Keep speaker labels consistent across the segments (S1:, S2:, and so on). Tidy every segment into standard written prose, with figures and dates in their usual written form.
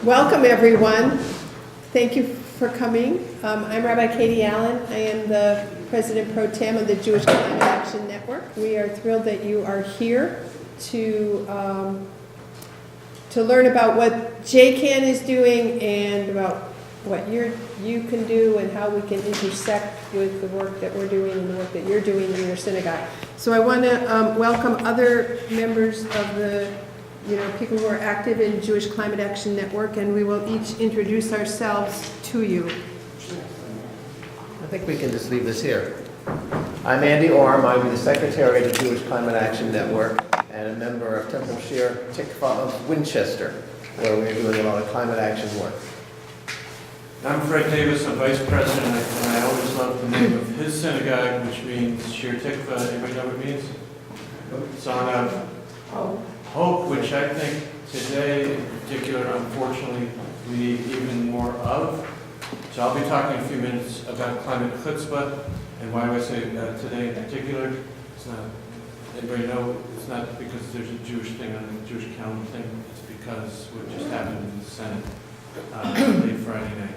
S1: Welcome, everyone. Thank you for coming. I'm Rabbi Katie Allen. I am the President Pro Tem of the Jewish Climate Action Network. We are thrilled that you are here to learn about what JCAN is doing and about what you can do and how we can intersect with the work that we're doing and the work that you're doing in your synagogue. So I want to welcome other members of the people who are active in Jewish Climate Action Network, and we will each introduce ourselves to you.
S2: I think we can just leave this here. I'm Andy Orm. I'm the Secretary of the Jewish Climate Action Network and a member of Temple Shir Tikva of Winchester, where we're doing a lot of climate action work.
S3: I'm Fred Davis, I'm Vice President, and I always love the name of his synagogue, which means Shir Tikva. Anybody know what it means? Song of Hope, which I think today in particular, unfortunately, we need even more of. So I'll be talking a few minutes about climate chutzpah, and why do I say today in particular? It's not, anybody know, it's not because there's a Jewish thing on the Jewish calendar thing, it's because what just happened in the Senate late Friday night,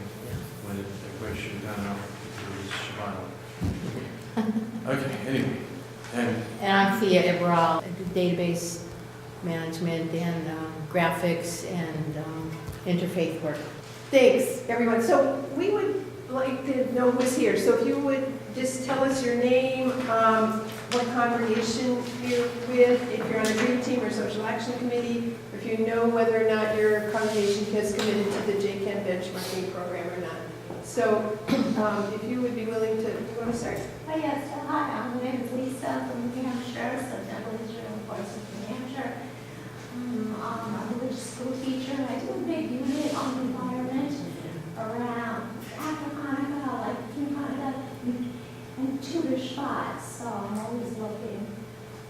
S3: when everybody should have gone out to the Shabbat. Okay, anyway.
S4: And I'm Thea Eberall, database management and graphics and interfaith work.
S1: Thanks, everyone. So we would like to know who's here. So if you would just tell us your name, what congregation you're with, if you're on a green team or social action committee, if you know whether or not your congregation has committed to the JCAN benchmarking program or not. So if you would be willing to, you want to start?
S5: Oh, yes. Hi, my name is Lisa from New Hampshire, so Temple Israel Forces of New Hampshire. I'm a religious school teacher. I do a big unit on the environment around after Hanukkah, like between Hanukkah and tutor spots. So I'm always looking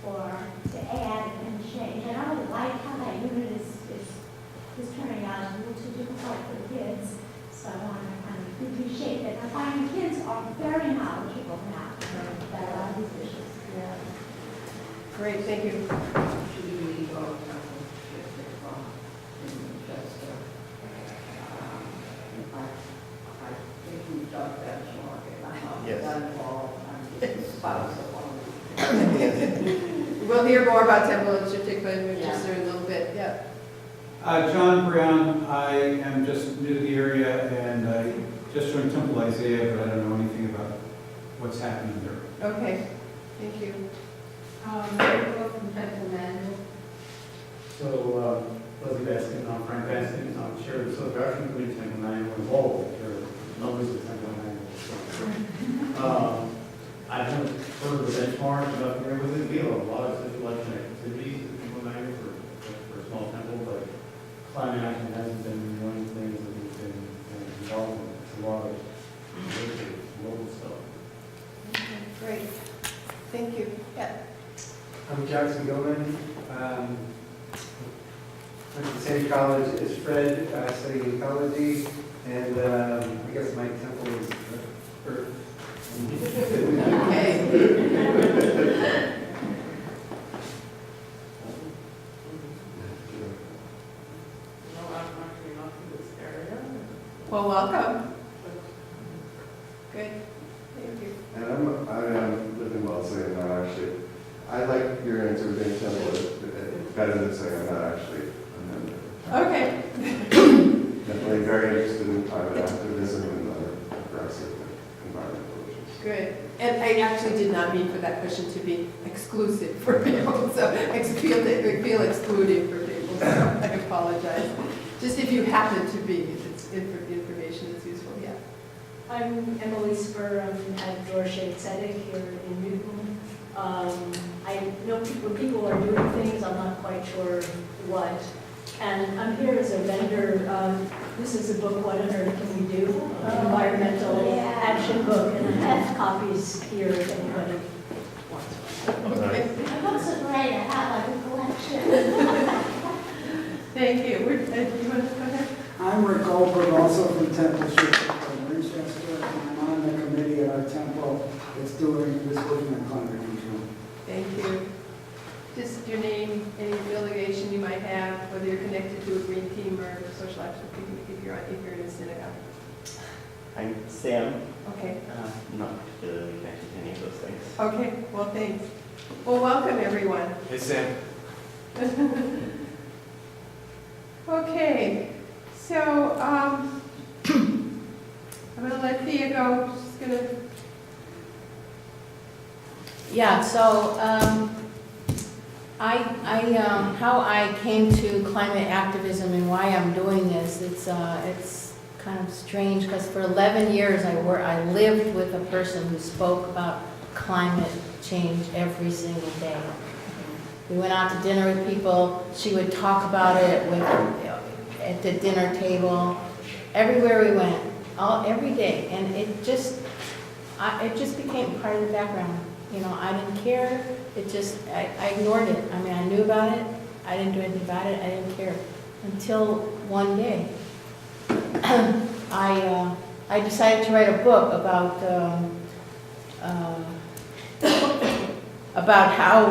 S5: to add and change. And I really like how that unit is turning out. It's a little too difficult for the kids. So I want to kind of reshape it. I find the kids are very knowledgeable now that a lot of these issues. Yeah.
S1: Great, thank you. We'll hear more about Temple and Tikva in Winchester in a little bit. Yeah.
S6: John Brown. I am just new to the area and I just joined Temple Isaiah, but I don't know anything about what's happening there.
S1: Okay, thank you.
S5: From Temple Manual.
S7: So, Leslie Baskin, I'm Frank Baskin, I'm chair of the Social Action Committee, Temple Manual, involved, there are members of Temple Manual. I haven't heard of the benchmark, I'm not familiar with it. We have a lot of social action activities at Temple Manual for a small temple, but climate action hasn't been one of the things that we've been involved in. It's a lot of local stuff.
S1: Okay, great. Thank you. Yeah.
S8: I'm Jackson Gilman. Went to the same college as Fred, studying ecology, and I guess my temple is Earth.
S1: Okay. Well, welcome. Good. Thank you.
S9: And I live in Wellesley, and I'm actually, I like your answer with being Temple. It's better than saying I'm not actually a member.
S1: Okay.
S9: Definitely very interested in climate activism and other progressive environmental issues.
S1: Good. And I actually did not mean for that question to be exclusive for people, so I feel excluding for people, so I apologize. Just if you happen to be, if it's information that's useful, yeah.
S10: I'm Emily Spur. I'm at Dorset Tzedek here in Newton. I know when people are doing things, I'm not quite sure what. And I'm here as a vendor. This is a book, What on Earth Can We Do? An environmental action book, and I have copies here if anybody wants one.
S1: Okay.
S5: My books are great. I have like a collection.
S1: Thank you. Do you want to go ahead?
S11: I'm Rick Goldberg, also from Temple Shir in Winchester, and I'm on the committee at our temple that's doing this movement climate control.
S1: Thank you. just your name, any affiliation you might have, whether you're connected to a green team or a social action team, if you're in a synagogue.
S12: I'm Sam.
S1: Okay.
S12: I'm not particularly connected to any of those things.
S1: Okay, well, thanks. Well, welcome, everyone.
S3: Hey, Sam.
S1: Okay, so I'm going to let Thea go. She's going to...
S4: Yeah, so how I came to climate activism and why I'm doing this, it's kind of strange because for 11 years I lived with a person who spoke about climate change every single day. We went out to dinner with people. She would talk about it at the dinner table, everywhere we went, every day, and it just became part of the background. You know, I didn't care. I ignored it. I mean, I knew about it. I didn't do anything about it. I didn't care until one day. I decided to write a book about how,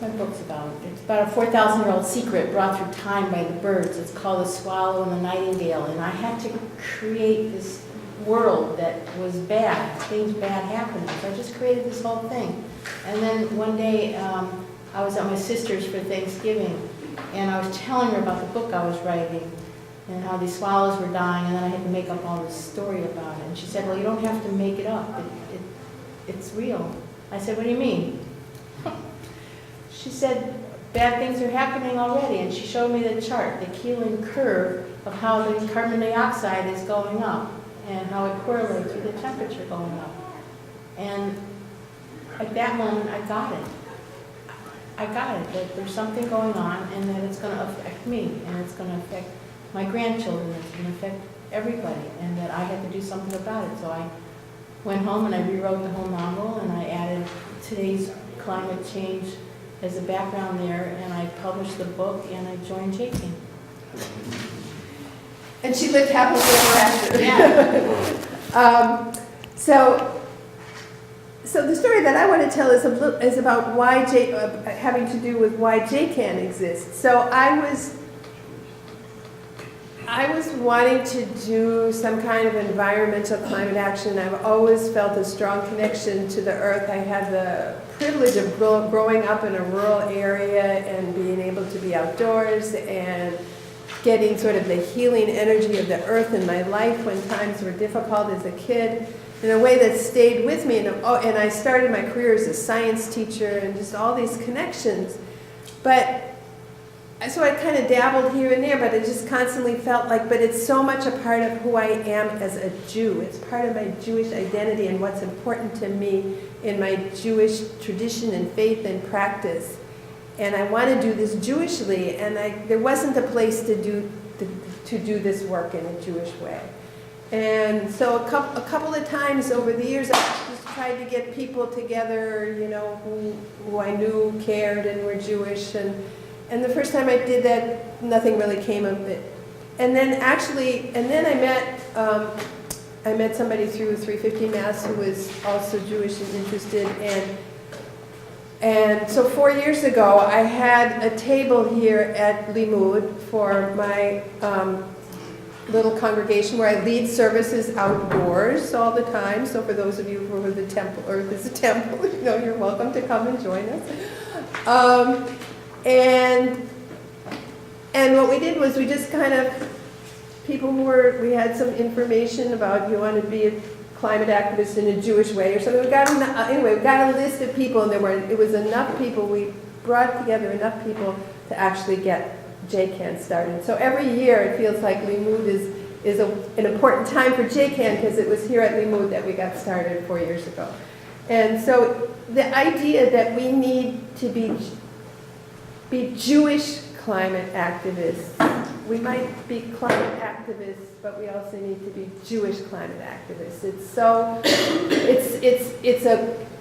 S4: my book's about, it's about a 4,000-year-old secret brought through time by the birds. It's called The Swallow and the Nightingale, and I had to create this world that was bad, things bad happening. So I just created this whole thing. And then one day, I was at my sister's for Thanksgiving, and I was telling her about the book I was writing, and how these swallows were dying, and then I had to make up all this story about it. And she said, well, you don't have to make it up. It's real. I said, what do you mean? She said, bad things are happening already. And she showed me the chart, the Keeling curve of how the carbon dioxide is going up and how it correlates with the temperature going up. And at that moment, I got it. I got it, that there's something going on and that it's going to affect me and it's going to affect my grandchildren, it's going to affect everybody, and that I had to do something about it. So I went home and I rewrote the whole novel, and I added today's climate change as a background there, and I published the book, and I joined JCAN.
S1: And she lived happily ever after.
S4: Yeah.
S1: So the story that I want to tell is about why having to do with why JCAN exists. So I was wanting to do some kind of environmental climate action. I've always felt a strong connection to the earth. I had the privilege of growing up in a rural area and being able to be outdoors and getting sort of the healing energy of the earth in my life when times were difficult as a kid in a way that stayed with me. And I started my career as a science teacher and just all these connections. So I kind of dabbled here and there, but it just constantly felt like, but it's so much a part of who I am as a Jew. It's part of my Jewish identity and what's important to me in my Jewish tradition and faith and practice. And I want to do this Jewishly, and there wasn't a place to do this work in a Jewish way. And so a couple of times over the years, I just tried to get people together, you know, who I knew cared and were Jewish. And the first time I did that, nothing really came of it. And then I met somebody through 350 Mass who was also Jewish and interested. And so 4 years ago, I had a table here at Limud for my little congregation where I lead services outdoors all the time. So for those of you who are the temple, or if it's a temple, you know, you're welcome to come and join us. And what we did was we just kind of, we had some information about you want to be a climate activist in a Jewish way or something. We got a list of people, and it was enough people, we brought together enough people to actually get JCAN started. So every year it feels like Limud is an important time for JCAN because it was here at Limud that we got started 4 years ago. And so the idea that we need to be Jewish climate activists. We might be climate activists, but we also need to be Jewish climate activists.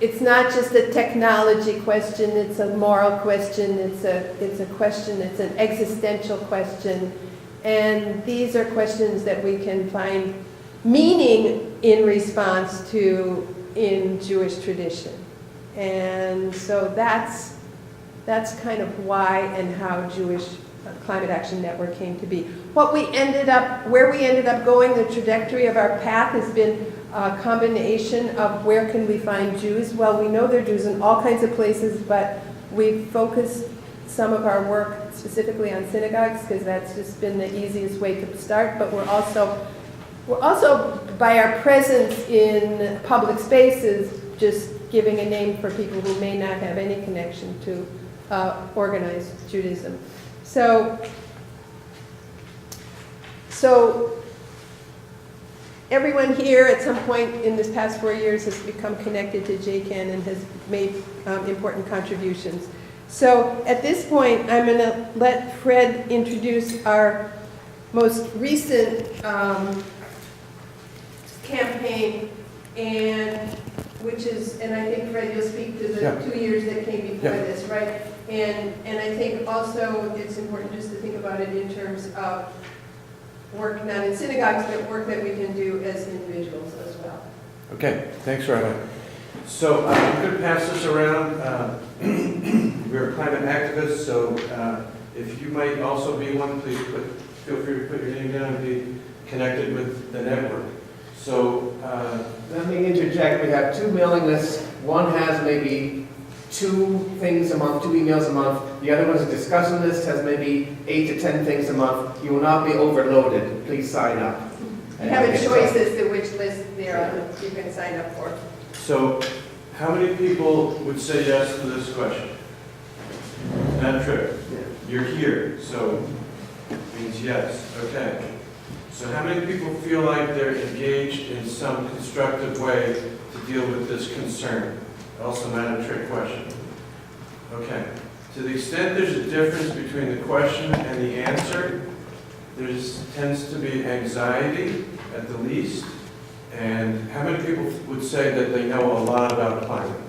S1: It's not just a technology question, it's a moral question, it's a question, it's an existential question. And these are questions that we can find meaning in response to in Jewish tradition. And so that's that's kind of why and how Jewish Climate Action Network came to be. Where we ended up going, the trajectory of our path has been a combination of where can we find Jews. Well, we know there are Jews in all kinds of places, but we've focused some of our work specifically on synagogues because that's just been the easiest way to start. But we're also, by our presence in public spaces, just giving a name for people who may not have any connection to organized Judaism. So everyone here at some point in this past 4 years has become connected to JCAN and has made important contributions. So at this point, I'm going to let Fred introduce our most recent campaign, and I think, Fred, you'll speak to the 2 years that came before this, right? And I think also it's important just to think about it in terms of work not in synagogues, but work that we can do as individuals as well.
S3: Okay, thanks, Rabbi. So I'm going to pass this around. We're climate activists, so if you might also be one, please feel free to put your name down and be connected with the network. So
S2: Let me interject. We have 2 mailing lists. One has maybe 2 things a month, 2 emails a month. The other one is a discussion list, has maybe 8 to 10 things a month. You will not be overloaded. Please sign up.
S1: You have a choice as to which list you can sign up for.
S3: So how many people would say yes to this question? Not true. You're here, so it means yes. Okay. So how many people feel like they're engaged in some constructive way to deal with this concern? Also not a trick question. Okay. To the extent there's a difference between the question and the answer, there tends to be anxiety at the least. And how many people would say that they know a lot about climate?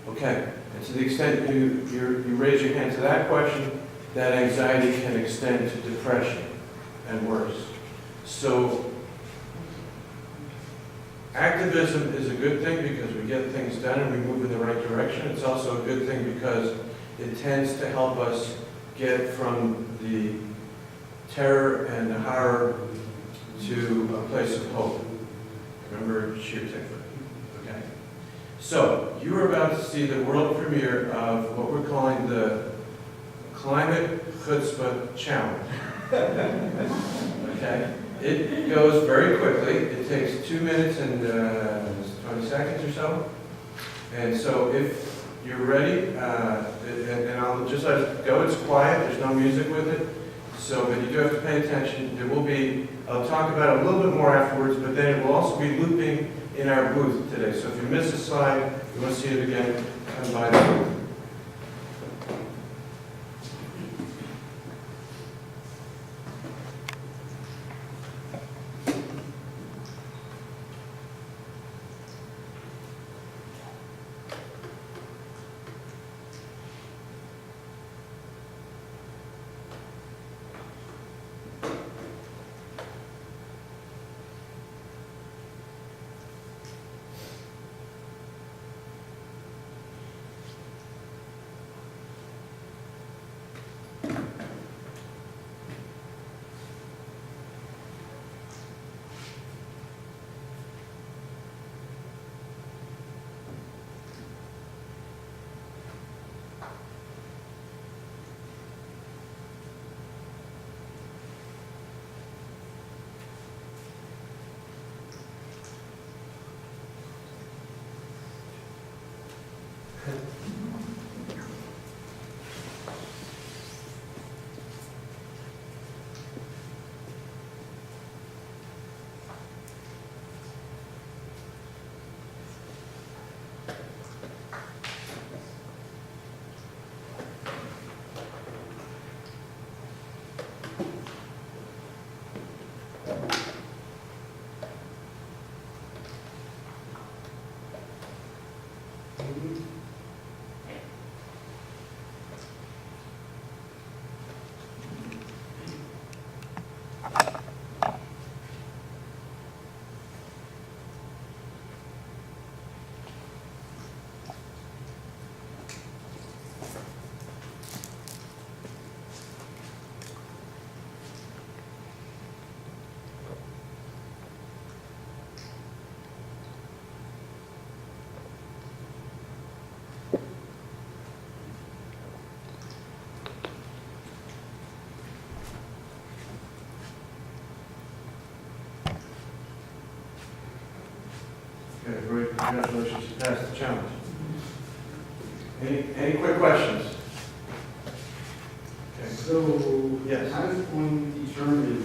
S3: Okay. And to the extent you raise your hand to that question, that anxiety can extend to depression and worse. So activism is a good thing because we get things done and we move in the right direction. It's also a good thing because it tends to help us get from the terror and the horror to a place of hope. Remember Shir Tikva. Okay? So you are about to see the world premiere of what we're calling the Climate Chutzpah Challenge. Okay? It goes very quickly. It takes 2 minutes and 20 seconds or so. And so if you're ready, and I'll just let it go. It's quiet. There's no music with it. So, but you do have to pay attention. There will be, I'll talk about it a little bit more afterwards, but then it will also be looping in our booth today. So if you miss a slide, you want to see it again, come by the booth. Congratulations, you passed the challenge. Any quick questions? Okay.
S7: So,
S3: Yes.
S7: how does one determine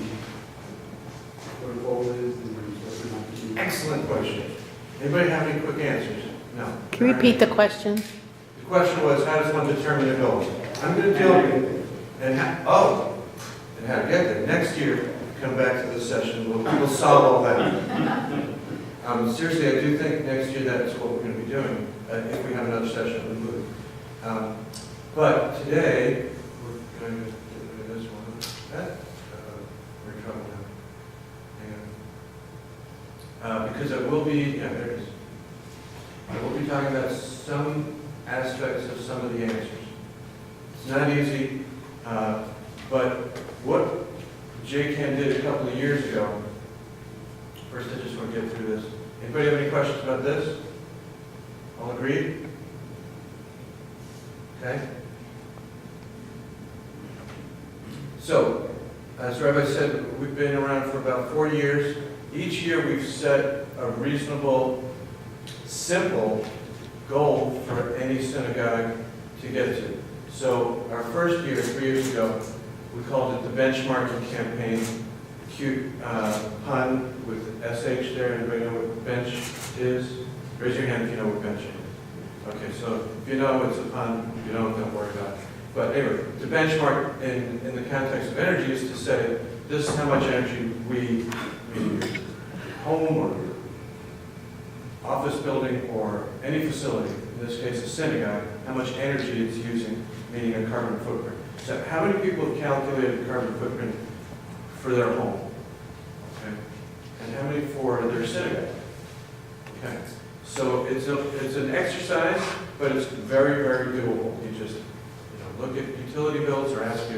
S7: what a goal is and what we're not doing?
S3: Excellent question. Anybody have any quick answers? No.
S4: Can you repeat the question?
S3: The question was, how does one determine the goals? I'm going to deal, and how to get there. Next year, come back to this session, we'll solve all that. Seriously, I do think next year that's what we're going to be doing, if we have another session with Lou. But today, we're going to get rid of this one. We're in trouble now. Hang on. Because it will be, yeah, there it is. I will be talking about some aspects of some of the answers. It's not easy, but what JCAN did a couple of years ago, first I just want to get through this. Anybody have any questions about this? All agreed? Okay. So, as Rabbi said, we've been around for about 4 years. Each year we've set a reasonable, simple goal for any synagogue to get to. So our first year, 3 years ago, we called it the benchmarking campaign. Cute pun with SH there. Anybody know what bench is? Raise your hand if you know what bench is. Okay, so if you know it's a pun, if you don't worry about it. But anyway, the benchmark in the context of energy is to say, this is how much energy we, meaning your home or your office building or any facility, in this case a synagogue, how much energy it's using, meaning a carbon footprint. So how many people have calculated the carbon footprint for their home? Okay. And how many for their synagogue? Okay. So it's an exercise, but it's very, very doable. You just look at utility bills or ask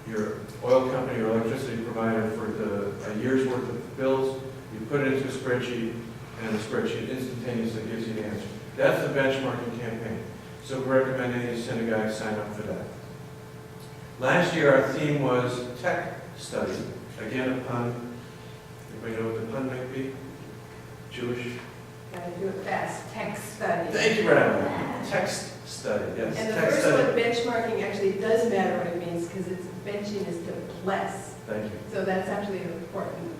S3: your oil company or electricity provider for a year's worth of bills. You put it into a spreadsheet, and the spreadsheet instantaneously gives you the answer. That's the benchmarking campaign. So we recommend any synagogue sign up for that. Last year our theme was tech study. Again, a pun. Everybody know what the pun might be? Jewish?
S1: Gotta do it fast. Tech study.
S3: Thank you, Brad. Text study, yes.
S1: And the
S3: text
S1: first
S3: study.
S1: one, benchmarking, actually it does matter what it means because it's benching is to bless.
S3: Thank you.
S1: So that's actually an important,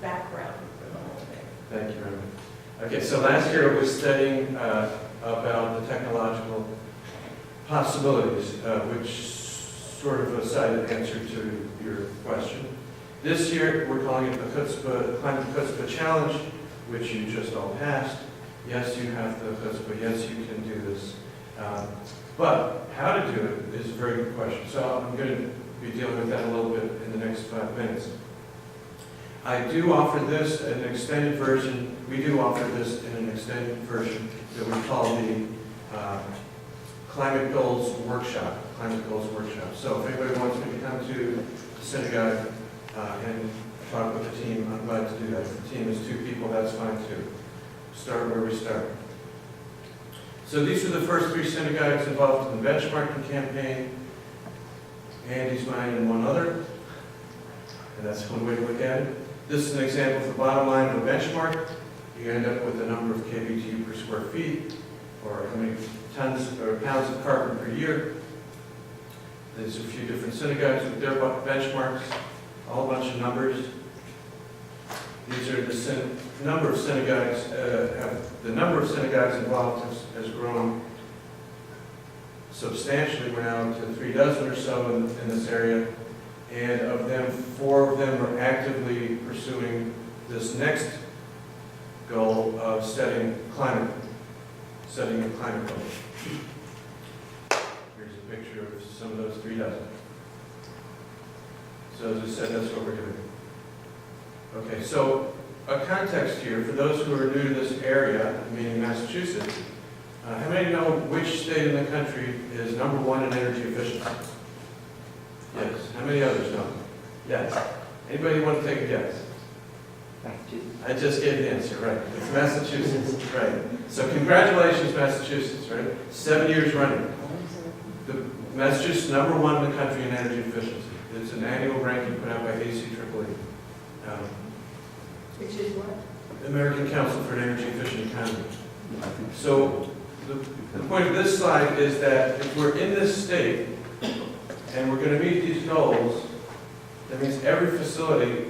S1: background for the whole thing.
S3: Thank you very much. Okay, so last year I was studying about the technological possibilities, which sort of a side answer to your question. This year we're calling it the Climate Chutzpah Challenge, which you just all passed. Yes, you have the chutzpah. Yes, you can do this. But how to do it is a very good question. So I'm going to be dealing with that a little bit in the next 5 minutes. I do offer this in an extended version. We do offer this in an extended version that we call the Climate Goals Workshop. Climate Goals Workshop. So if anybody wants me to come to the synagogue and talk with the team, I'm glad to do that. If the team is 2 people, that's fine too. Start where we start. So these are the first 3 synagogues involved in the benchmarking campaign. Andy's, mine, and one other. And that's one way to look at it. This is an example of the bottom line of a benchmark. You end up with the number of kBtu per square feet, or how many tons or pounds of carbon per year. There's a few different synagogues with their benchmarks, a whole bunch of numbers. These are the number of synagogues. The number of synagogues involved has grown substantially. We're now to 36 or so in this area. And of them, 4 of them are actively pursuing this next goal of setting a climate goal. Here's a picture of some of those 36. So as I said, that's what we're doing. Okay, so a context here, for those who are new to this area, meaning Massachusetts, how many know which state in the country is #1 in energy efficiency? Yes. How many others know? Yes. Anybody want to take a guess? I just gave the answer, right. It's Massachusetts, right. So congratulations, Massachusetts, right? 7 years running. Massachusetts is #1 in the country in energy efficiency. It's an annual ranking put out by ACEEE.
S1: Which is what?
S3: American Council for an Energy Efficient Economy. So the point of this slide is that if we're in this state and we're going to meet these goals, that means every facility,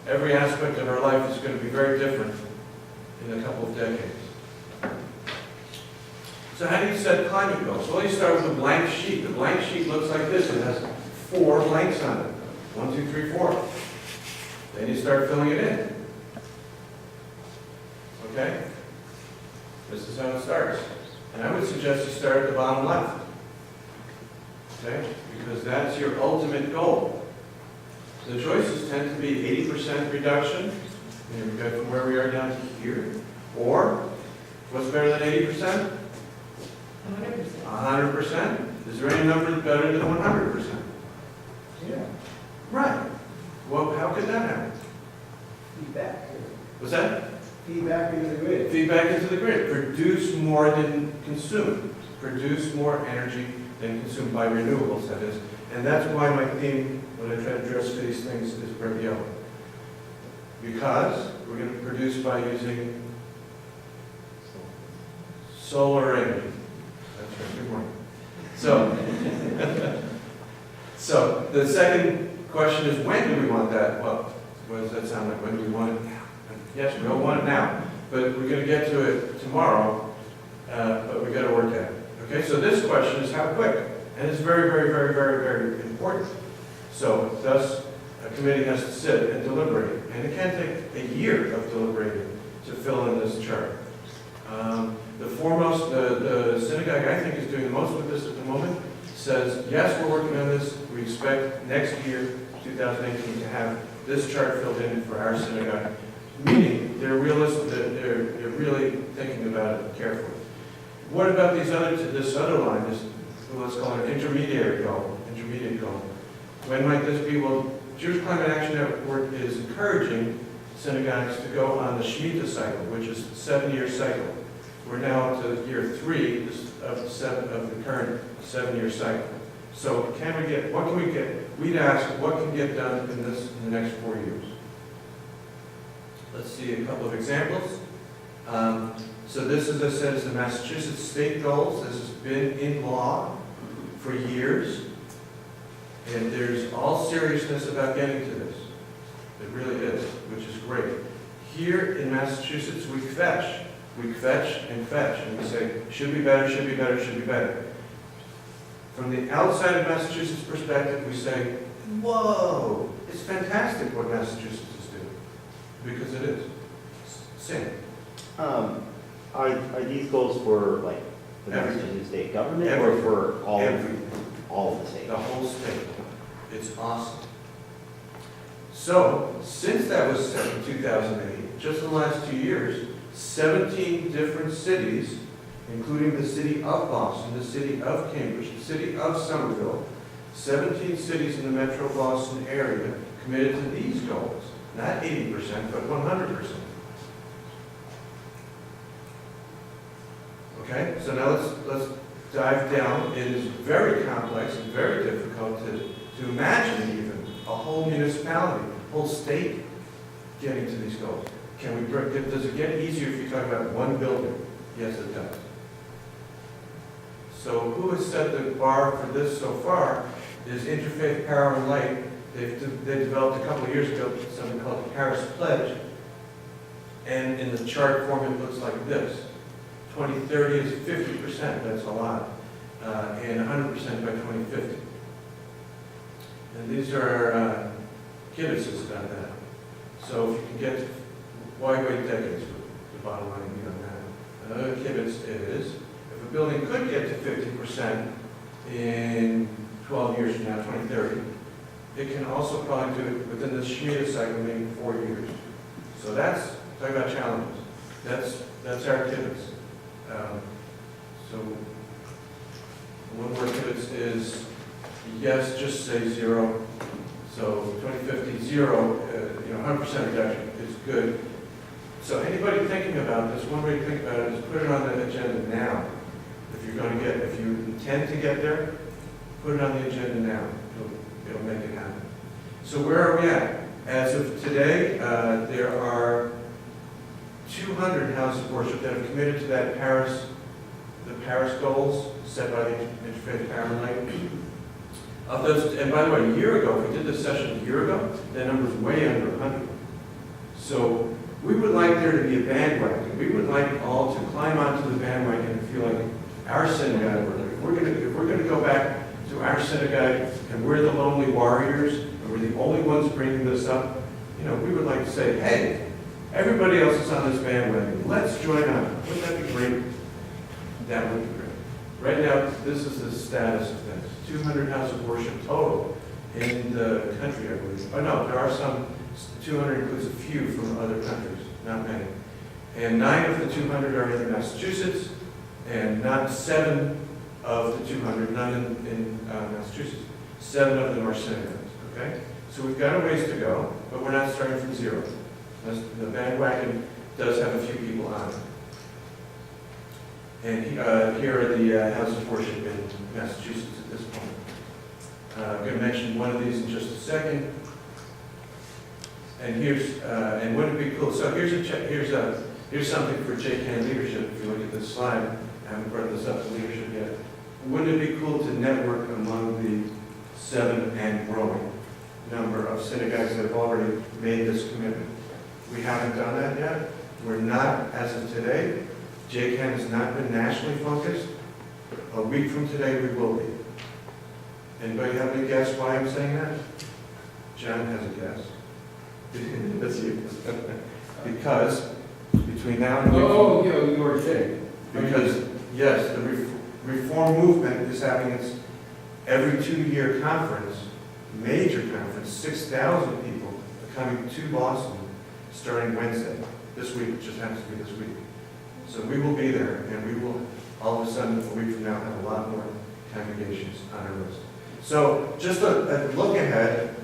S3: every aspect of our life is going to be very different in a couple of decades. So how do you set climate goals? Well, you start with a blank sheet. The blank sheet looks like this. It has 4 blanks on it. 1, 2, 3, 4. Then you start filling it in. Okay? This is how it starts. And I would suggest you start at the bottom left. Okay? Because that's your ultimate goal. The choices tend to be 80% reduction, and we go from where we are down to here, or what's better than 80%?
S1: 100%.
S3: 100%. Is there any number better than 100%?
S8: Yeah.
S3: Right. Well, how could that happen?
S8: Feedback.
S3: What's that?
S8: Feedback into the grid.
S3: Feedback into the grid. Produce more than consume. Produce more energy than consumed by renewables, that is. And that's why my theme, when I try to address these things, is red yellow. Because we're going to produce by using solar energy. That's right, good morning. So the second question is, when do we want that? Well, what does that sound like? When do we want it now? Yes, we all want it now, but we're going to get to it tomorrow, but we've got to work at it. Okay, so this question is how quick? And it's very, very, very, very, very important. So thus, a committee has to sit and deliberate, and it can take a year of deliberating to fill in this chart. The synagogue I think is doing the most with this at the moment says, yes, we're working on this. We expect next year, 2018, to have this chart filled in for our synagogue. Meaning, they're realistic, they're really thinking about it carefully. What about this other line, this, let's call it an intermediate goal. When might this be? Well, Jewish Climate Action Network is encouraging synagogues to go on the Shemitah cycle, which is a 7-year cycle. We're now up to year 3 of the current 7-year cycle. So what can we get? We'd ask, what can get done in the next 4 years? Let's see a couple of examples. So this, as I said, is the Massachusetts state goals. This has been in law for years. And there's all seriousness about getting to this. It really is, which is great. Here in Massachusetts, we fetch. We fetch and fetch, and we say, should be better, should be better, should be better. From the outside of Massachusetts perspective, we say, whoa, it's fantastic what Massachusetts is doing. Because it is. Same.
S12: Are these goals for like the Massachusetts state government or for all of the states?
S3: The whole state. It's awesome. So, since that was set in 2008, just in the last 2 years, 17 different cities, including the city of Boston, the city of Cambridge, the city of Somerville, 17 cities in the Metro Boston area committed to these goals. Not 80%, but 100%. Okay, so now let's dive down. It is very complex and very difficult to imagine even a whole municipality, a whole state getting to these goals. Does it get easier if you talk about one building? Yes, it does. So who has set the bar for this so far is Interfaith Power and Light. They developed a couple of years ago something called the Paris Pledge. And in the chart form, it looks like this. 2030 is 50%, that's a lot. And 100% by 2050. And these are kibbutzes about that. So if you can get, why wait decades for the bottom line on that? Kibbutz it is. If a building could get to 50% in 12 years from now, 2030, it can also probably do it within the Shemitah cycle, maybe 4 years. So that's, talk about challenges. That's our kibbutz. So one more kibbutz is, yes, just say 0. So 2050, 0, 100% reduction is good. So anybody thinking about this, one way to think about it is put it on the agenda now. If you intend to get there, put it on the agenda now. It'll make it happen. So where are we at? As of today, there are 200 houses of worship that have committed to that the Paris goals set by the Interfaith Power Night. Of those, and by the way, a year ago, if we did this session a year ago, that number is way under 100. So we would like there to be a bandwagon. We would like all to climb onto the bandwagon and feel like our synagogue, if we're going to go back to our synagogue and we're the lonely warriors and we're the only ones bringing this up, you know, we would like to say, hey, everybody else is on this bandwagon. Let's join on. Wouldn't that be great? That would be great. Right now, this is the status of things. 200 houses of worship total in the country, I believe. Oh no, there are some, 200 includes a few from other countries, not many. And 9 of the 200 are in Massachusetts, and not 7 of the 200, none in Massachusetts. 7 of them are synagogues, okay? So we've got a ways to go, but we're not starting from zero. The bandwagon does have a few people on it. And here are the houses of worship in Massachusetts at this point. I'm going to mention one of these in just a second. And here's, and wouldn't it be cool? So here's something for JCAN leadership. If you look at this slide, I haven't brought this up to leadership yet. Wouldn't it be cool to network among the 7 and growing number of synagogues that have already made this commitment? We haven't done that yet. We're not, as of today. JCAN has not been nationally focused. A week from today, we will be. Anybody have any guess why I'm saying that? John has a guess. That's you. Because between now and
S6: you are Jay.
S3: because yes, the reform movement is having its every 2-year conference, major conference. 6,000 people are coming to Boston starting Wednesday. This week, it just happens to be this week. So we will be there, and we will all of a sudden, a week from now, have a lot more congregations on our list. So just a look ahead.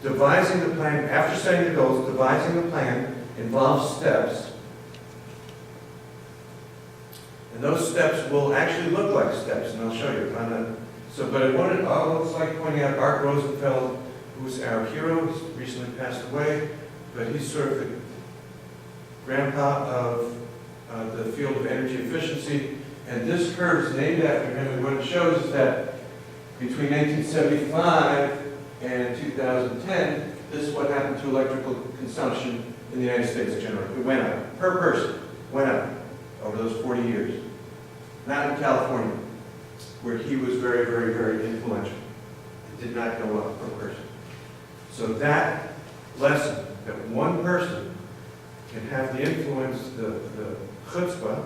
S3: Devising the plan, after setting the goals, devising the plan involves steps. And those steps will actually look like steps, and I'll show you. But I wanted, looks like pointing out Art Rosenfeld, who's our hero. He's recently passed away, but he's sort of the grandpa of the field of energy efficiency. And this curve is named after him, and what it shows is that between 1975 and 2010, this is what happened to electrical consumption in the United States generally. It went up, per person, went up over those 40 years. Not in California, where he was very, very, very influential. It did not go up per person. So that lesson, that one person can have the influence, the chutzpah,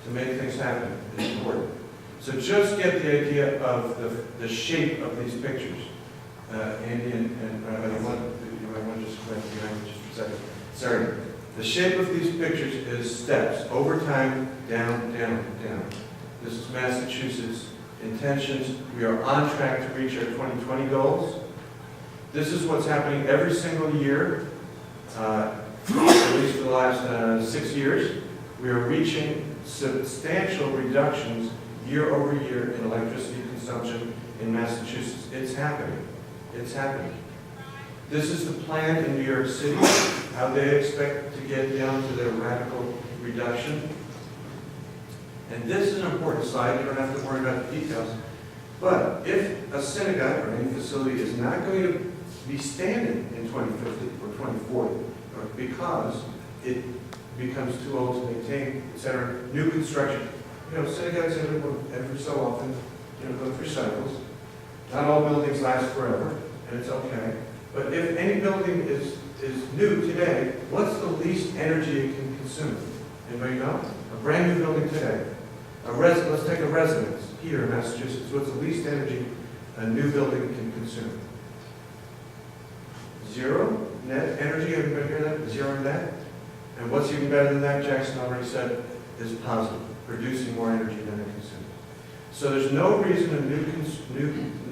S3: to make things happen is important. So just get the idea of the shape of these pictures. Andy and you might want to just go behind just for a second. Sorry. The shape of these pictures is steps, over time, down, down, down. This is Massachusetts intentions. We are on track to reach our 2020 goals. This is what's happening every single year, at least for the last 6 years. We are reaching substantial reductions year over year in electricity consumption in Massachusetts. It's happening. It's happening. This is the plan in New York City, how they expect to get down to their radical reduction. And this is an important slide. You don't have to worry about the details. But if a synagogue or any facility is not going to be standing in 2050 or 2040, or because it becomes too old to maintain, etc., new construction. Synagogues every so often, go through cycles. Not all buildings last forever, and it's okay. But if any building is new today, what's the least energy it can consume? Anybody know? A brand new building today. Let's take a residence here in Massachusetts. What's the least energy a new building can consume? 0 net energy. Everybody hear that? 0 net. And what's even better than that? Jackson already said is positive, producing more energy than it consumes. So there's no reason a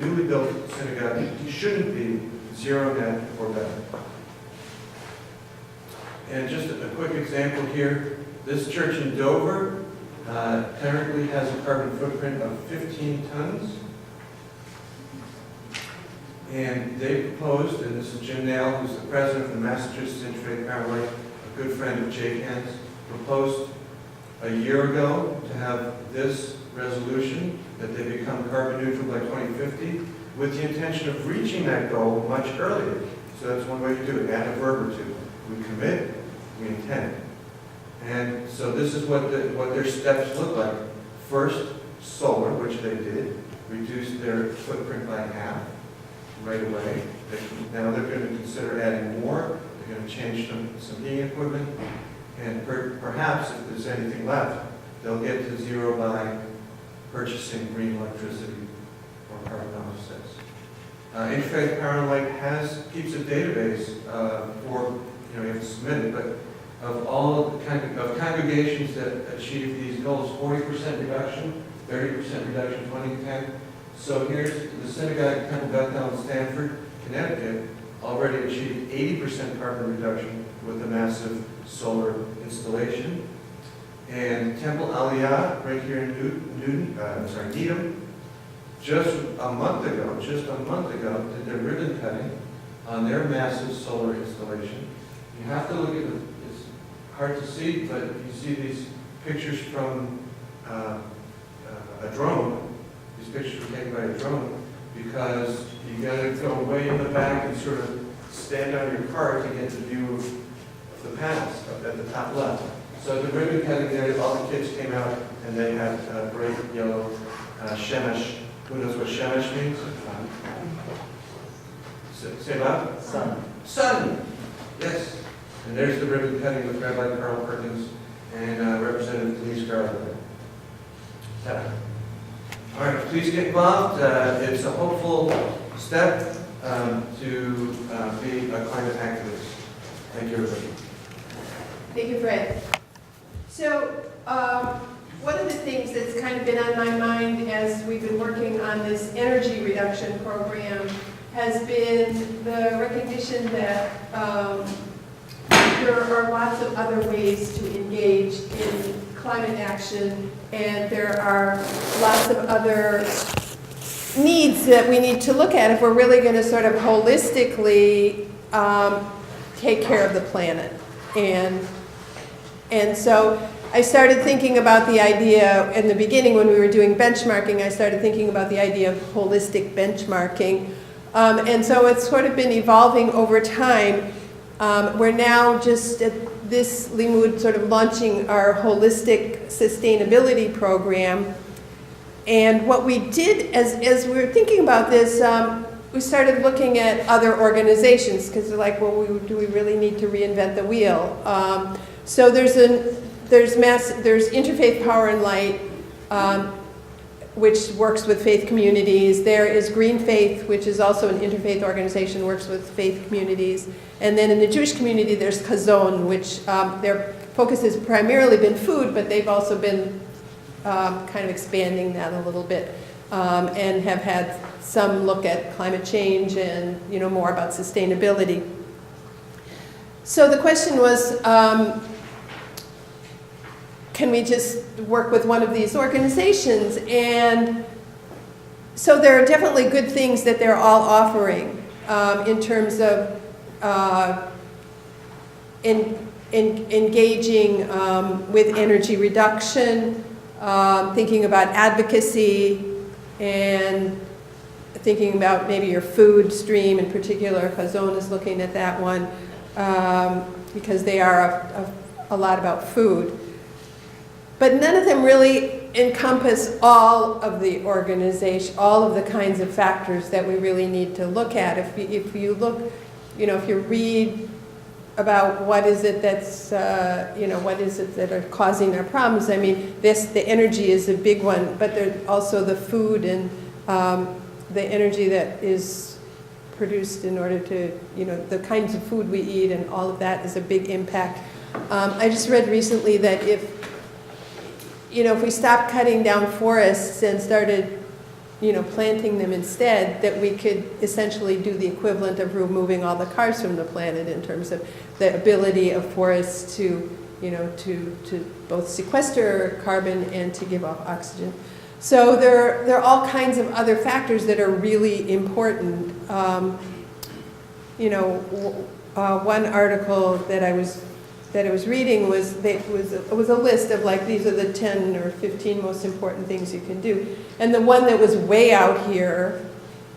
S3: newly built synagogue shouldn't be 0 net or better. And just a quick example here. This church in Dover currently has a carbon footprint of 15 tons. And they proposed, and this is Jim Nail, who's the president of the Massachusetts Interfaith Power Light, a good friend of JCAN's, proposed a year ago to have this resolution, that they become carbon neutral by 2050, with the intention of reaching that goal much earlier. So that's one way to do it, add a verb or two. We commit, we intend. And so this is what their steps look like. First, solar, which they did, reduced their footprint by half right away. Now they're going to consider adding more. They're going to change some heating equipment. And perhaps, if there's anything left, they'll get to zero by purchasing green electricity or carbon offsets. Interfaith Power and Light keeps a database for, you have to submit it, but of all of congregations that achieve these goals, 40% reduction, 30% reduction, 2010. So here's the synagogue, Temple Bethel in Stamford, Connecticut, already achieved 80% carbon reduction with a massive solar installation. And Temple Aliyah, right here in Needham, just a month ago, did their ribbon cutting on their massive solar installation. You have to look at it. It's hard to see, but you see these pictures from a drone. These pictures were taken by a drone because you got to go way in the back and sort of stand on your car to get the view of the panels up at the top left. So the ribbon cutting there, all the kids came out and they had bright yellow shemesh. Who knows what shemesh means? Say loud?
S12: Sun.
S3: Sun! Yes. And there's the ribbon cutting with Rabbi Carl Perkins and Representative Denise Garland. All right, please get involved. It's a hopeful step to be a climate activist. Thank you, everybody.
S1: Thank you, Fred. So, one of the things that's kind of been on my mind as we've been working on this energy reduction program has been the recognition that there are lots of other ways to engage in climate action, and there are lots of other needs that we need to look at if we're really going to sort of holistically take care of the planet. And so I started thinking about the idea in the beginning when we were doing benchmarking. I started thinking about the idea of holistic benchmarking. And so it's sort of been evolving over time. We're now just at this Limud sort of launching our holistic sustainability program. And what we did as we were thinking about this, we started looking at other organizations because they're like, well, do we really need to reinvent the wheel? So there's Interfaith Power and Light, which works with faith communities. There is Green Faith, which is also an interfaith organization, works with faith communities. And then in the Jewish community, there's Chazon, which their focus has primarily been food, but they've also been kind of expanding that a little bit and have had some look at climate change and more about sustainability. So the question was, can we just work with one of these organizations? And so there are definitely good things that they're all offering in terms of engaging with energy reduction, thinking about advocacy, and thinking about maybe your food stream in particular. Chazon is looking at that one because they are a lot about food. But none of them really encompass all of the organization, all of the kinds of factors that we really need to look at. If you look, if you read about what is it that's, what is it that are causing our problems, I mean, the energy is a big one, but there's also the food and the energy that is produced in order to, the kinds of food we eat, and all of that is a big impact. I just read recently that if we stopped cutting down forests and started, planting them instead, that we could essentially do the equivalent of removing all the cars from the planet in terms of the ability of forests to, to both sequester carbon and to give off oxygen. So there are all kinds of other factors that are really important. One article that I was that I was reading was a list of like, these are the 10 or 15 most important things you can do. And the one that was way out here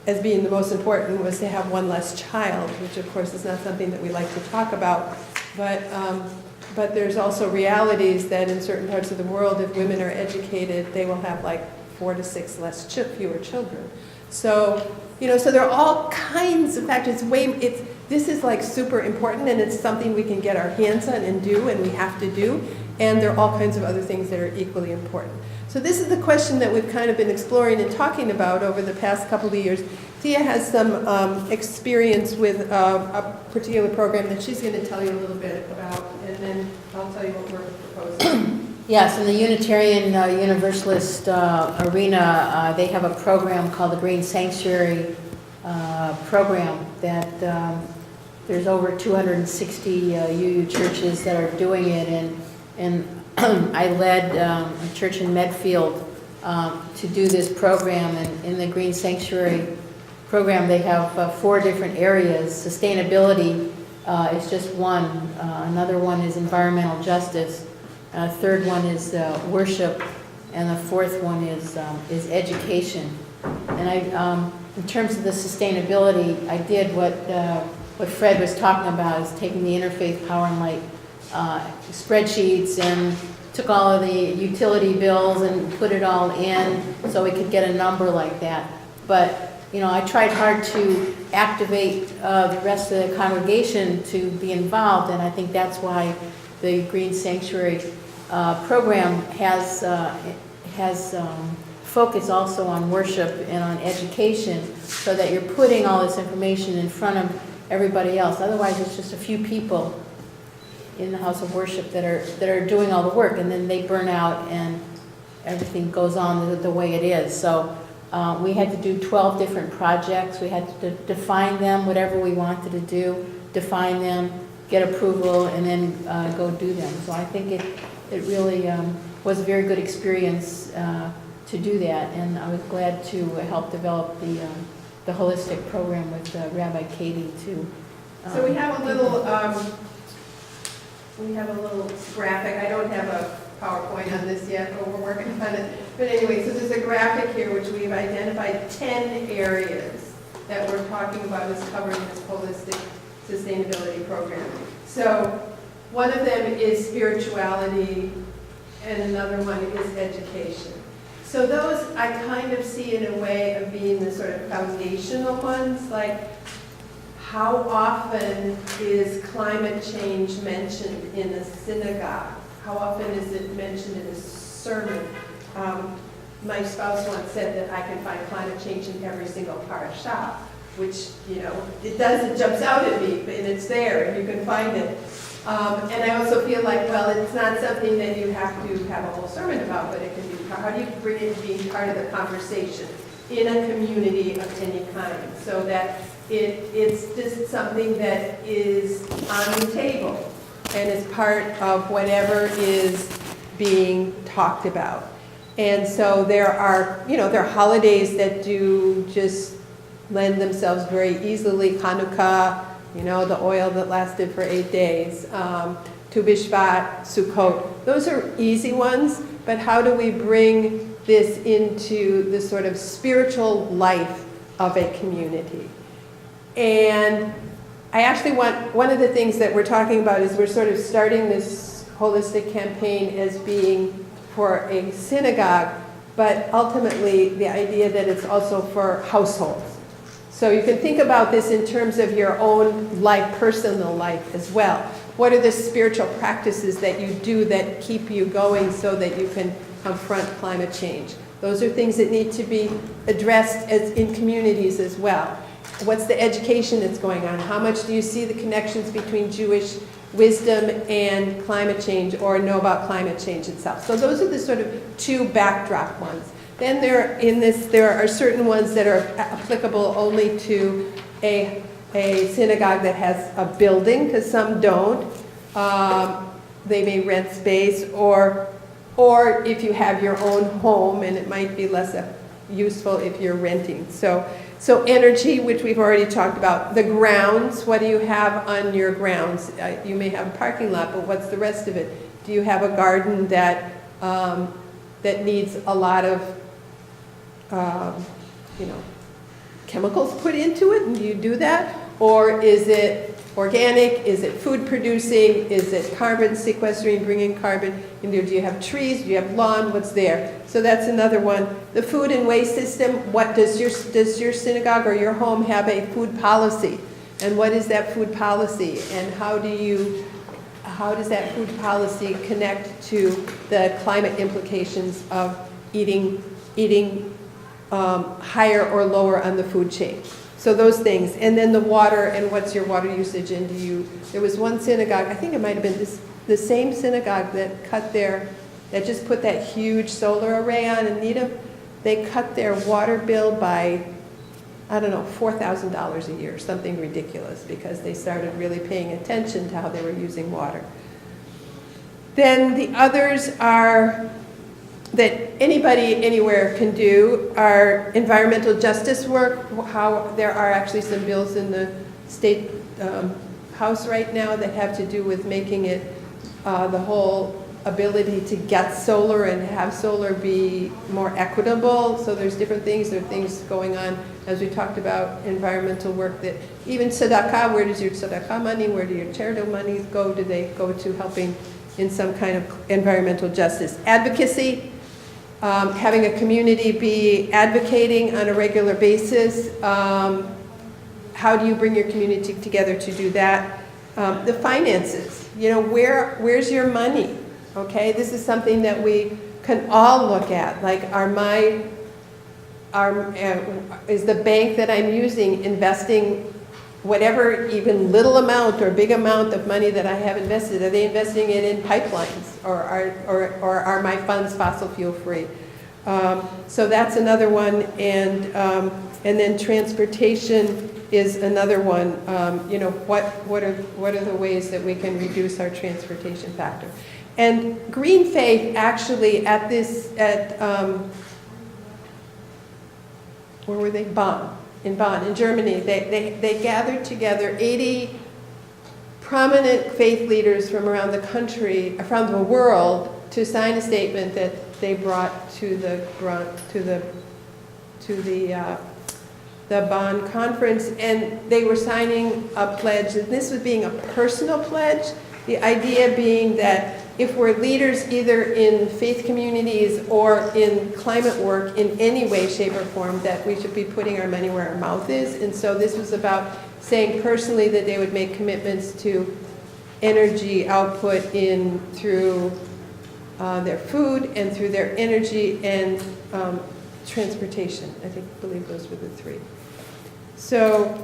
S1: as being the most important was to have one less child, which of course is not something that we like to talk about. But there's also realities that in certain parts of the world, if women are educated, they will have like 4 to 6 fewer children. So, so there are all kinds of factors. This is like super important, and it's something we can get our hands on and do, and we have to do. And there are all kinds of other things that are equally important. So this is the question that we've kind of been exploring and talking about over the past couple of years. Thea has some experience with a particular program that she's going to tell you a little bit about, and then I'll tell you what we're proposing.
S4: Yes, in the Unitarian Universalist arena, they have a program called the Green Sanctuary program that there's over 260 UU churches that are doing it, and I led a church in Medfield to do this program, and in the Green Sanctuary program they have 4 different areas. Sustainability is just one. Another one is environmental justice. Third one is worship, and the fourth one is education. And in terms of the sustainability, I did what Fred was talking about, is taking the Interfaith Power and Light spreadsheets and took all of the utility bills and put it all in so we could get a number like that. But I tried hard to activate the rest of the congregation to be involved, and I think that's why the Green Sanctuary program has focus also on worship and on education, so that you're putting all this information in front of everybody else. Otherwise, it's just a few people in the house of worship that are doing all the work, and then they burn out and everything goes on the way it is. So we had to do 12 different projects. We had to define them, whatever we wanted to do, define them, get approval, and then go do them. So I think it really was a very good experience to do that, and I was glad to help develop the holistic program with Rabbi Katie too.
S1: So we have a little graphic. I don't have a PowerPoint on this yet, but we're working on it. But anyway, so there's a graphic here which we've identified 10 areas that we're talking about as covering this holistic sustainability program. So one of them is spirituality, and another one is education. So those I kind of see in a way of being the sort of foundational ones, like how often is climate change mentioned in a synagogue? How often is it mentioned in a sermon? My spouse once said that I can find climate change in every single parashah, which, it jumps out at me, and it's there, and you can find it. And I also feel like, well, it's not something that you have to have a whole sermon about, but it can be, how do you bring it to being part of the conversation in a community of any kind, so that it's just something that is on the table and is part of whatever is being talked about. And so there are holidays that do just lend themselves very easily. Hanukkah, the oil that lasted for 8 days. Tu B'Shvat, Sukkot. Those are easy ones, but how do we bring this into the sort of spiritual life of a community? And I actually one of the things that we're talking about is we're sort of starting this holistic campaign as being for a synagogue, but ultimately the idea that it's also for households. So you can think about this in terms of your own life, personal life as well. What are the spiritual practices that you do that keep you going so that you can confront climate change? Those are things that need to be addressed in communities as well. What's the education that's going on? How much do you see the connections between Jewish wisdom and climate change, or know about climate change itself? So those are the sort of 2 backdrop ones. Then there are certain ones that are applicable only to a synagogue that has a building, because some don't. They may rent space, or if you have your own home, and it might be less useful if you're renting. So So energy, which we've already talked about. The grounds, what do you have on your grounds? You may have a parking lot, but what's the rest of it? Do you have a garden that, that needs a lot of, you know, chemicals put into it, and do you do that? Or is it organic? Is it food producing? Is it carbon sequestering, bringing carbon? Do you have trees? Do you have lawn? What's there? So that's another one. The food and waste system, what does your synagogue or your home have a food policy? And what is that food policy? And how does that food policy connect to the climate implications of eating higher or lower on the food chain? So those things. And then the water, and what's your water usage? And there was one synagogue, I think it might have been the same synagogue that just put that huge solar array on in Needham. They cut their water bill by, I don't know, $4,000 a year, something ridiculous, because they started really paying attention to how they were using water. Then the others are that anybody anywhere can do are environmental justice work. How there are actually some bills in the state house right now that have to do with making it the whole ability to get solar and have solar be more equitable. So there's different things. There are things going on, as we talked about, environmental work that even tzedakah, where does your tzedakah money, where do your charitable monies go? Do they go to helping in some kind of environmental justice? Advocacy. Having a community be advocating on a regular basis. How do you bring your community together to do that? The finances, you know, where's your money? Okay, this is something that we can all look at. Like, is the bank that I'm using investing whatever even little amount or big amount of money that I have invested, are they investing it in pipelines, or are my funds fossil fuel free? So that's another one, and then transportation is another one. You know, what are the ways that we can reduce our transportation factor? And Green Faith actually where were they? Bonn, in Germany. They gathered together 80 prominent faith leaders from around the country, around the world, to sign a statement that they brought to the Bonn conference, and they were signing a pledge. And this was being a personal pledge. The idea being that if we're leaders either in faith communities or in climate work in any way, shape, or form, that we should be putting our money where our mouth is. And so this was about saying personally that they would make commitments to energy output through their food and through their energy and transportation. I believe those were the three. So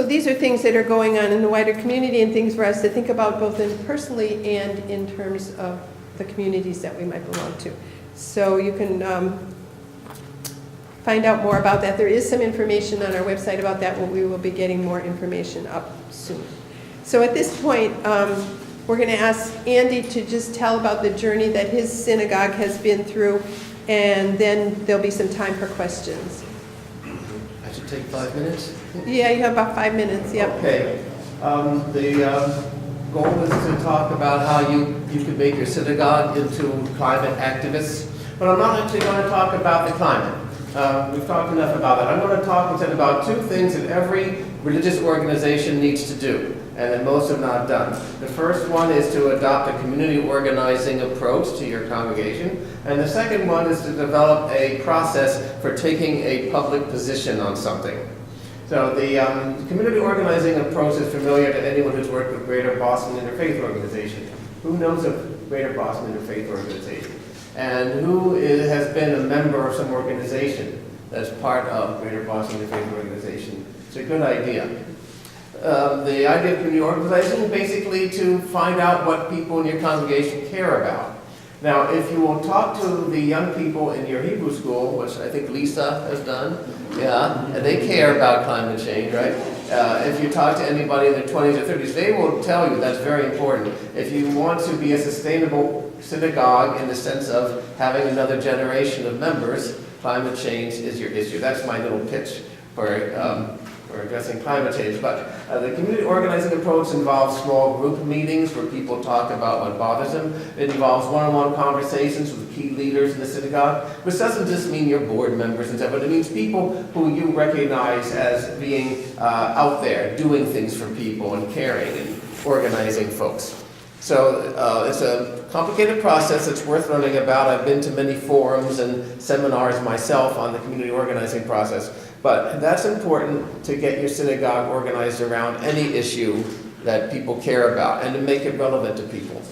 S1: these are things that are going on in the wider community and things for us to think about both personally and in terms of the communities that we might belong to. So you can find out more about that. There is some information on our website about that, but we will be getting more information up soon. So at this point, we're going to ask Andy to just tell about the journey that his synagogue has been through, and then there'll be some time for questions.
S2: I should take 5 minutes?
S1: Yeah, you have about 5 minutes, yep.
S2: Okay. The goal is to talk about how you could make your synagogue into climate activists, but I'm not actually going to talk about the climate. We've talked enough about that. I'm going to talk instead about two things that every religious organization needs to do, and that most have not done. The first one is to adopt a community organizing approach to your congregation, and the second one is to develop a process for taking a public position on something. So the community organizing approach is familiar to anyone who's worked with Greater Boston Interfaith Organization. Who knows of Greater Boston Interfaith Organization? And who has been a member of some organization that's part of Greater Boston Interfaith Organization? It's a good idea. The idea of community organizing is basically to find out what people in your congregation care about. Now, if you will talk to the young people in your Hebrew school, which I think Lisa has done, and they care about climate change, right? If you talk to anybody in their 20s or 30s, they will tell you that's very important. If you want to be a sustainable synagogue in the sense of having another generation of members, climate change is your issue. That's my little pitch for addressing climate change. But the community organizing approach involves small group meetings where people talk about what bothers them. It involves one-on-one conversations with key leaders in the synagogue, which doesn't just mean your board members and stuff, but it means people who you recognize as being out there, doing things for people and caring and organizing folks. So it's a complicated process that's worth learning about. I've been to many forums and seminars myself on the community organizing process. But that's important to get your synagogue organized around any issue that people care about and to make it relevant to people.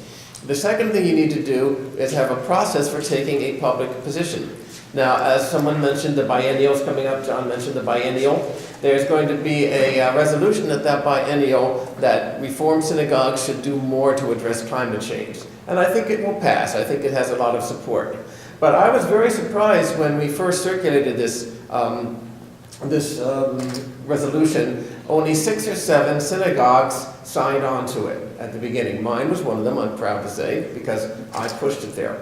S2: The second thing you need to do is have a process for taking a public position. Now, as someone mentioned, the biennial is coming up. John mentioned the biennial. There's going to be a resolution at that biennial that Reformed synagogues should do more to address climate change. And I think it will pass. I think it has a lot of support. But I was very surprised when we first circulated this resolution. Only 6 or 7 synagogues signed on to it at the beginning. Mine was one of them, I'm proud to say, because I pushed it there.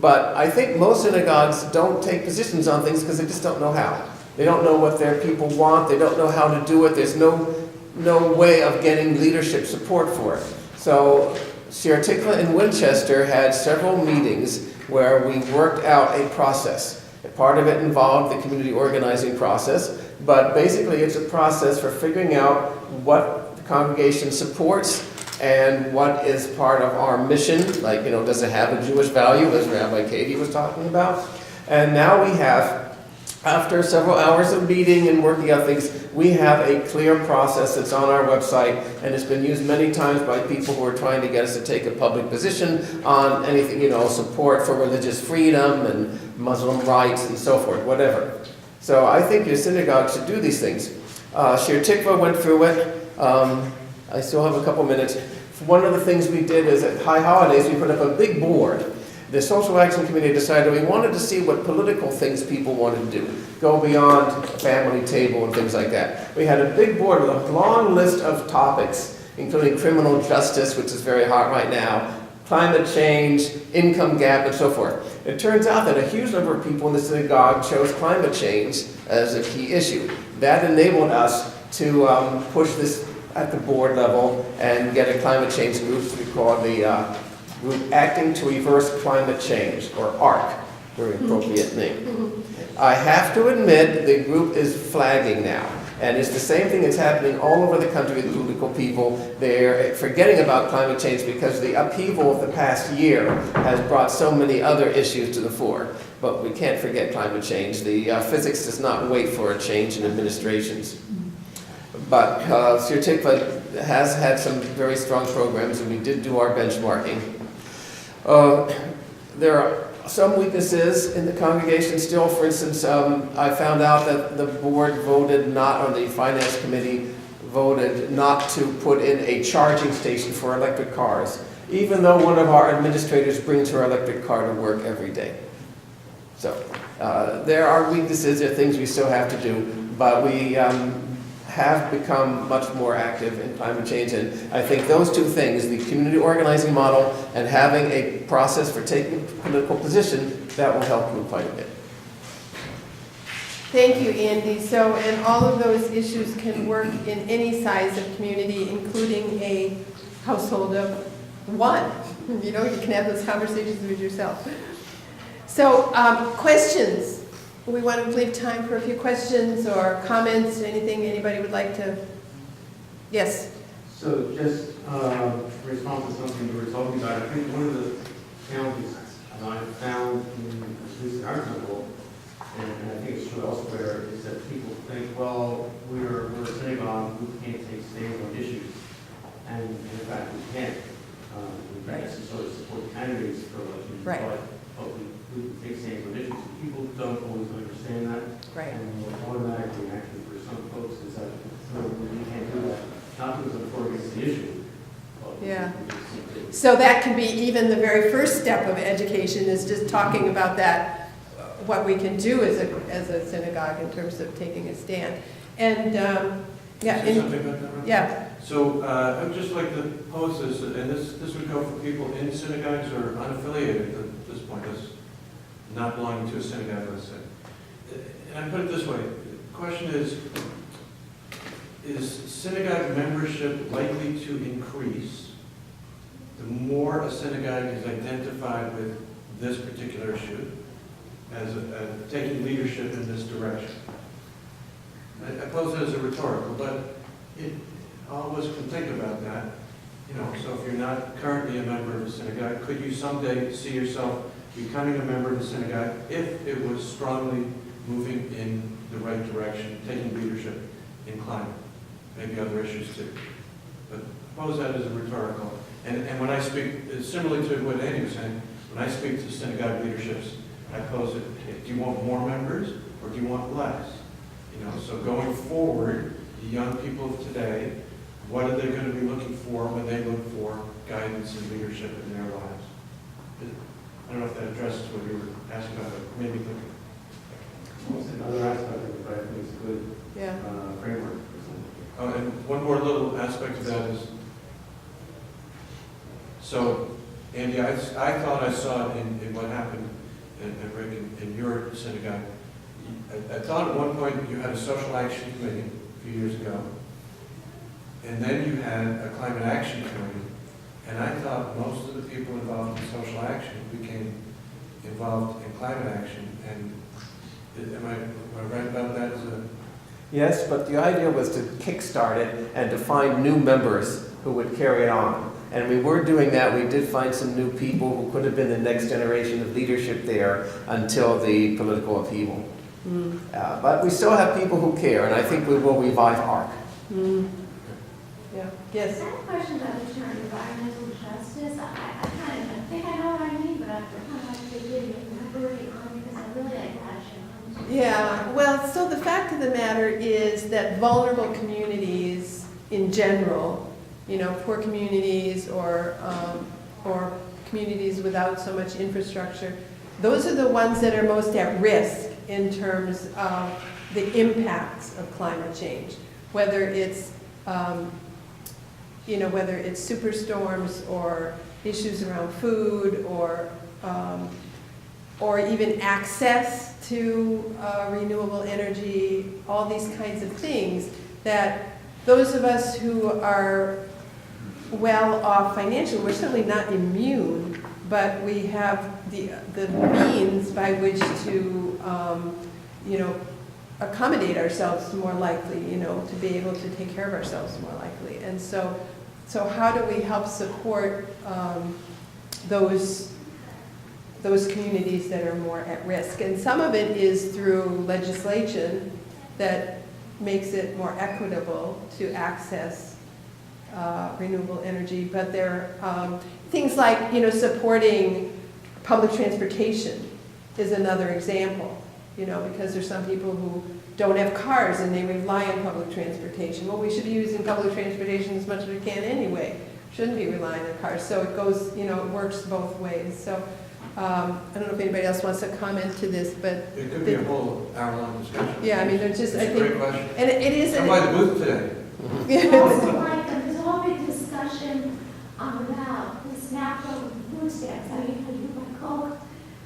S2: But I think most synagogues don't take positions on things because they just don't know how. They don't know what their people want. They don't know how to do it. There's no way of getting leadership support for it. So Shir Tikva in Winchester had several meetings where we worked out a process. Part of it involved the community organizing process, but basically it's a process for figuring out what the congregation supports and what is part of our mission, like, does it have a Jewish value, as Rabbi Katie was talking about? And now we have, after several hours of meeting and working out things, we have a clear process that's on our website, and it's been used many times by people who are trying to get us to take a public position on anything, support for religious freedom and Muslim rights and so forth, whatever. So I think your synagogue should do these things. Shir Tikva went through it. I still have a couple minutes. One of the things we did is at High Holidays, we put up a big board. The Social Action Committee decided we wanted to see what political things people wanted to do, go beyond a family table and things like that. We had a big board with a long list of topics, including criminal justice, which is very hot right now, climate change, income gap, and so forth. It turns out that a huge number of people in the synagogue chose climate change as a key issue. That enabled us to push this at the board level and get a climate change group, we call the group Acting to Reverse Climate Change, or ARC, very appropriate name. I have to admit the group is flagging now. And it's the same thing that's happening all over the country with political people. They're forgetting about climate change because the upheaval of the past year has brought so many other issues to the fore. But we can't forget climate change. The physics does not wait for a change in administrations. But Shir Tikva has had some very strong programs, and we did do our benchmarking. There are some weaknesses in the congregation still. For instance, I found out that the board voted not, or the finance committee voted not to put in a charging station for electric cars, even though one of our administrators brings her electric car to work every day. So there are weaknesses, there are things we still have to do, but we have become much more active in climate change, and I think those two things, the community organizing model and having a process for taking political position, that will help you quite a bit.
S1: Thank you, Andy. So, and all of those issues can work in any size of community, including a household of one. You can have those conversations with yourself. So, questions? We want to leave time for a few questions or comments, anything anybody would like to. Yes?
S7: So just respond to something you were talking about. I think one of the challenges I found in our temple, and I think it's true elsewhere, is that people think, well, we're a synagogue, we can't take stands on issues. And in fact, we can't. We can sort of support candidates for elections,
S1: right.
S7: but we can take stands on issues. People don't always understand that.
S1: Right.
S7: And what automatically reaction for some folks is that, no, you can't do that. Not because I'm for against the issue.
S1: Yeah. So that can be even the very first step of education is just talking about that, what we can do as a synagogue in terms of taking a stand. And
S3: Say something about that, Ron?
S1: yeah.
S3: So I'd just like to pose this, and this would go for people in synagogues or unaffiliated at this point, as not belonging to a synagogue, let's say. And I put it this way, the question is synagogue membership likely to increase the more a synagogue is identified with this particular issue as taking leadership in this direction? I pose it as a rhetorical, but all of us can think about that. So if you're not currently a member of a synagogue, could you someday see yourself becoming a member of a synagogue if it was strongly moving in the right direction, taking leadership in climate, maybe other issues too? But pose that as a rhetorical. And when I speak, similarly to what Andy was saying, when I speak to synagogue leaderships, I pose it, do you want more members or do you want less? So going forward, the young people of today, what are they going to be looking for when they look for guidance and leadership in their lives? I don't know if that addresses what you were asking about, but maybe thinking.
S7: Another aspect of it, I think is a good framework.
S3: Oh, and one more little aspect of that is, so, Andy, I thought I saw in what happened, and Rick, in your synagogue, I thought at one point you had a social action committee a few years ago, and then you had a climate action committee, and I thought most of the people involved in social action became involved in climate action, and am I right about that?
S2: Yes, but the idea was to kickstart it and to find new members who would carry it on. And we were doing that. We did find some new people who could have been the next generation of leadership there until the political upheaval. But we still have people who care, and I think we will revive ARC.
S1: Yeah. Yes.
S5: I have a question about the term environmental justice. I think I know what I mean, but I kind of like to give you elaborate on because I really like that.
S1: Yeah, well, so the fact of the matter is that vulnerable communities in general, poor communities or communities without so much infrastructure, those are the ones that are most at risk in terms of the impacts of climate change, whether it's whether it's superstorms or issues around food or even access to renewable energy, all these kinds of things that those of us who are well off financially, we're certainly not immune, but we have the means by which to accommodate ourselves more likely, to be able to take care of ourselves more likely. And so how do we help support those communities that are more at risk? And some of it is through legislation that makes it more equitable to access renewable energy, but there are things like, supporting public transportation is another example, because there's some people who don't have cars and they rely on public transportation. Well, we should be using public transportation as much as we can anyway. Shouldn't be relying on cars. So it goes, it works both ways. So I don't know if anybody else wants to comment to this, but
S3: it could be a whole hour-long discussion.
S1: Yeah, I mean, they're just,
S3: it's a great question.
S1: And it is.
S3: Come by the booth today.
S5: There's a whole big discussion about this natural food stamps. I mean, you buy Coke,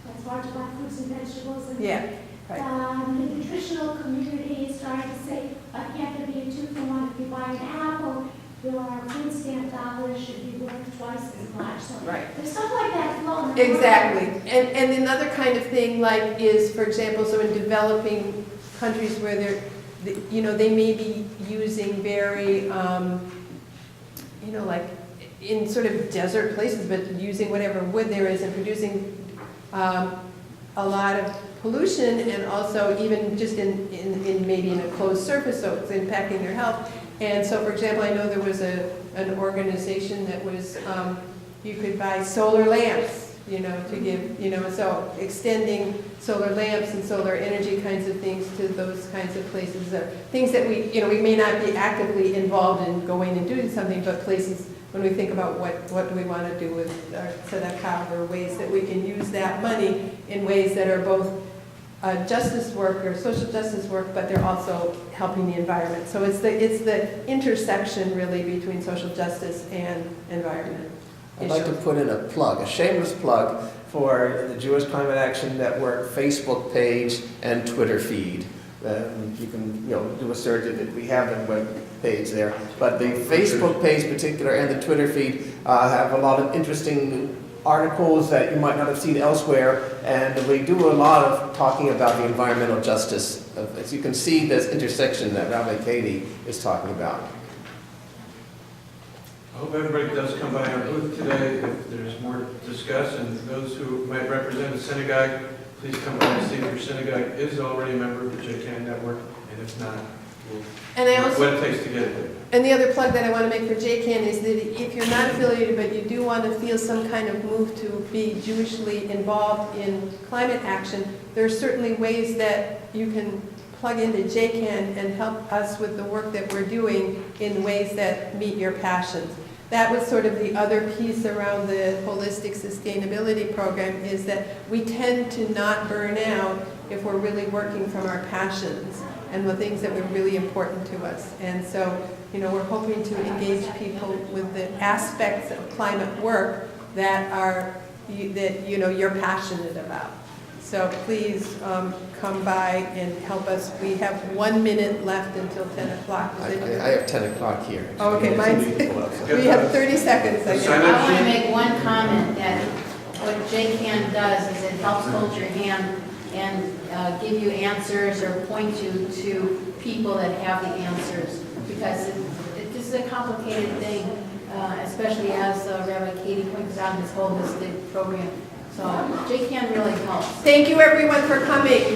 S5: that's hard to buy fruits and vegetables. And
S1: yeah. Right.
S5: The nutritional community is trying to say, can't there be a 2-for-1? If you buy an apple, your food stamp dollars should be worth twice as much. So
S1: right.
S5: There's stuff like that flowing.
S1: Exactly. And another kind of thing is, for example, so in developing countries where they may be using very, like in sort of desert places, but using whatever wood there is and producing a lot of pollution, and also even just in maybe in a closed surface, so it's impacting their health. And so, for example, I know there was an organization that was, you could buy solar lamps, to give, so extending solar lamps and solar energy kinds of things to those kinds of places are things that we may not be actively involved in going and doing something, but places when we think about what do we want to do with our tzedakah, or ways that we can use that money in ways that are both justice work or social justice work, but they're also helping the environment. So it's the intersection really between social justice and environment
S2: I'd like to
S1: issues.
S2: put in a plug, a shameless plug for the Jewish Climate Action Network Facebook page and Twitter feed. You can, do a search, we have the web page there. But the Facebook page in particular and the Twitter feed have a lot of interesting articles that you might not have seen elsewhere. And we do a lot of talking about the environmental justice. As you can see, this intersection that Rabbi Katie is talking about.
S3: I hope everybody does come by our booth today if there's more to discuss, and those who might represent a synagogue, please come by and see if your synagogue is already a member of the JCAN network, and if not,
S1: And I also,
S3: what it takes to get it there.
S1: and the other plug that I want to make for JCAN is that if you're not affiliated, but you do want to feel some kind of move to be Jewishly involved in climate action, there are certainly ways that you can plug into JCAN and help us with the work that we're doing in ways that meet your passions. That was sort of the other piece around the holistic sustainability program, is that we tend to not burn out if we're really working from our passions and the things that were really important to us. And so, we're hoping to engage people with the aspects of climate work that you're passionate about. So please come by and help us. We have 1 minute left until 10 o'clock.
S2: I have 10 o'clock here.
S1: Oh, okay,
S2: There's
S1: mine's-
S2: people outside.
S1: We have 30 seconds, I
S3: Sign
S1: guess.
S3: up
S4: I want to
S3: sheet.
S4: make one comment that what JCAN does is it helps hold your hand and give you answers or point you to people that have the answers, because this is a complicated thing, especially as Rabbi Katie points out in this holistic program. So JCAN really helps.
S1: Thank you, everyone, for coming.